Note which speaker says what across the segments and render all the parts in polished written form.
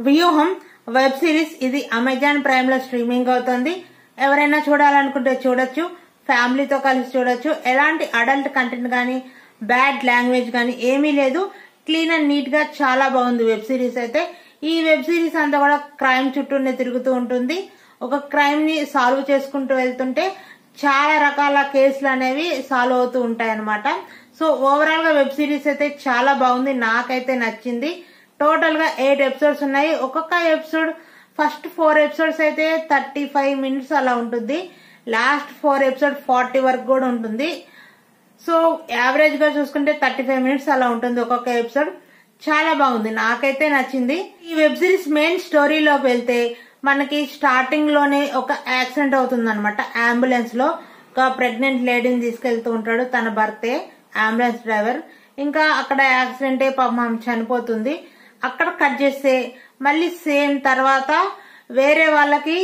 Speaker 1: వ్యూహం web series ఇది Amazon prime లో స్ట్రీమింగ్ అవుతుంది. ఎవరైనా చూడాలనుకుంటే చూడొచ్చు, ఫ్యామిలీతో కలిసి చూడొచ్చు. ఎలాంటి అడల్ట్ కంటెంట్ గానీ బ్యాడ్ లాంగ్వేజ్ గానీ ఏమీ లేదు. క్లీన్ అండ్ నీట్ గా చాలా బాగుంది వెబ్ సిరీస్ అయితే. ఈ వెబ్ సిరీస్ అంతా కూడా క్రైమ్ చుట్టూనే తిరుగుతూ ఉంటుంది. ఒక క్రైమ్ ని సాల్వ్ చేసుకుంటూ వెళ్తుంటే చాలా రకాల కేసులు అనేవి సాల్వ్ అవుతూ ఉంటాయి అన్నమాట. సో ఓవరాల్ గా వెబ్ సిరీస్ అయితే చాలా బాగుంది, నాకైతే నచ్చింది. టోటల్ గా 8 ఎపిసోడ్స్ ఉన్నాయి. ఒక్కొక్క ఎపిసోడ్ ఫస్ట్ 4 ఎపిసోడ్స్ అయితే 35 మినిట్స్ అలా ఉంటుంది. లాస్ట్ 4 ఎపిసోడ్ 40 వరకు కూడా ఉంటుంది. సో యావరేజ్ గా చూసుకుంటే 35 మినిట్స్ అలా ఉంటుంది ఒక్కొక్క ఎపిసోడ్. చాలా బాగుంది, నాకైతే నచ్చింది. ఈ వెబ్ సిరీస్ మెయిన్ స్టోరీలోకి వెళ్తే మనకి స్టార్టింగ్ లోనే ఒక యాక్సిడెంట్ అవుతుంది అనమాట. అంబులెన్స్ లో ఒక ప్రెగ్నెంట్ లేడీని తీసుకెళ్తూ ఉంటాడు తన భర్తే, అంబులెన్స్ డ్రైవర్. ఇంకా అక్కడ యాక్సిడెంట్ పాపం చనిపోతుంది. అక్కడ కట్ చేస్తే మళ్ళీ సేమ్ తర్వాత వేరే వాళ్ళకి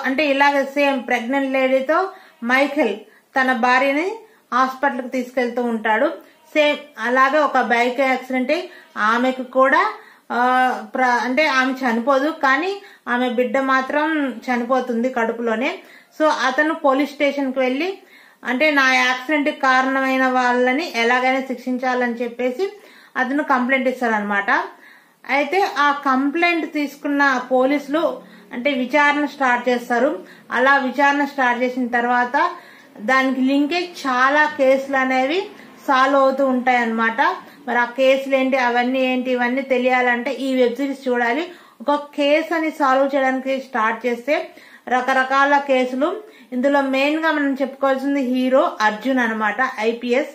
Speaker 1: అంటే ఇలాగ సేమ్ ప్రెగ్నెంట్ లేడీతో మైఖేల్ తన భార్యని హాస్పిటల్ కి తీసుకెళ్తూ ఉంటాడు. సేమ్ అలాగే ఒక బైక్ యాక్సిడెంట్ ఆమెకు కూడా అంటే ఆమె చనిపోదు, కానీ ఆమె బిడ్డ మాత్రం చనిపోతుంది కడుపులోనే. సో అతను పోలీస్ స్టేషన్ కి వెళ్లి అంటే నా యాక్సిడెంట్ కి కారణమైన వాళ్ళని ఎలాగైనా శిక్షించాలని చెప్పేసి అతను కంప్లైంట్ ఇస్తారనమాట. అయితే ఆ కంప్లైంట్ తీసుకున్న పోలీసులు అంటే విచారణ స్టార్ట్ చేస్తారు. అలా విచారణ స్టార్ట్ చేసిన తర్వాత దానికి లింకేజ్ చాలా కేసులు అనేవి సాల్వ్ అవుతూ ఉంటాయి అన్నమాట. మరి ఆ కేసులు ఏంటి, అవన్నీ ఏంటి, ఇవన్నీ తెలియాలంటే ఈ వెబ్ సిరీస్ చూడాలి. ఒక కేసు అని సాల్వ్ చేయడానికి స్టార్ట్ చేస్తే రకరకాల కేసులు. ఇందులో మెయిన్ గా మనం చెప్పుకోవాల్సింది హీరో అర్జున్ అన్నమాట, ఐపీఎస్.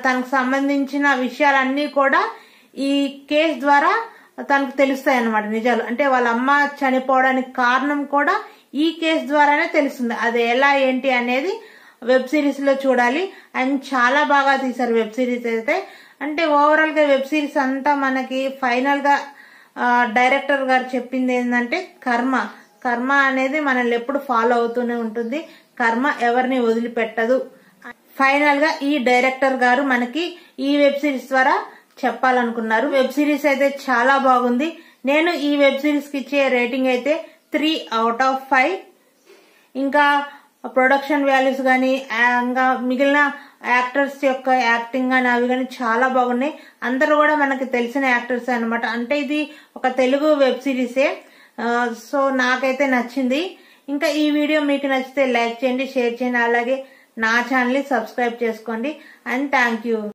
Speaker 1: తనకు సంబంధించిన విషయాలన్నీ కూడా ఈ కేసు ద్వారా తనకు తెలుస్తాయి అన్నమాట, నిజాలు. అంటే వాళ్ళ అమ్మ చనిపోవడానికి కారణం కూడా ఈ కేసు ద్వారానే తెలుస్తుంది. అది ఎలా ఏంటి అనేది వెబ్ సిరీస్ లో చూడాలి. అండ్ చాలా బాగా తీశారు వెబ్ సిరీస్ అయితే. అంటే ఓవరాల్ గా వెబ్ సిరీస్ అంతా మనకి ఫైనల్ గా డైరెక్టర్ గారు చెప్పింది ఏంటంటే కర్మ అనేది మనల్ని ఎప్పుడు ఫాలో అవుతూనే ఉంటుంది, కర్మ ఎవరిని వదిలిపెట్టదు. ఫైనల్ గా ఈ డైరెక్టర్ గారు మనకి ఈ వెబ్ సిరీస్ ద్వారా చెప్పాలనుకున్నారు. వెబ్ సిరీస్ అయితే చాలా బాగుంది. నేను ఈ వెబ్ సిరీస్ కి ఇచ్చే రేటింగ్ అయితే 3/5. ఇంకా ప్రొడక్షన్ వాల్యూస్ గానీ ఇంకా మిగిలిన యాక్టర్స్ యొక్క యాక్టింగ్ గానీ అవి గానీ చాలా బాగున్నాయి. అందరూ కూడా మనకి తెలిసిన యాక్టర్స్ అన్నమాట. అంటే ఇది ఒక తెలుగు వెబ్ సిరీసే. సో నాకైతే నచ్చింది. ఇంకా ఈ వీడియో మీకు నచ్చితే లైక్ చేయండి, షేర్ చేయండి, అలాగే నా ఛానల్ ని సబ్స్క్రైబ్ చేసుకోండి. And thank you.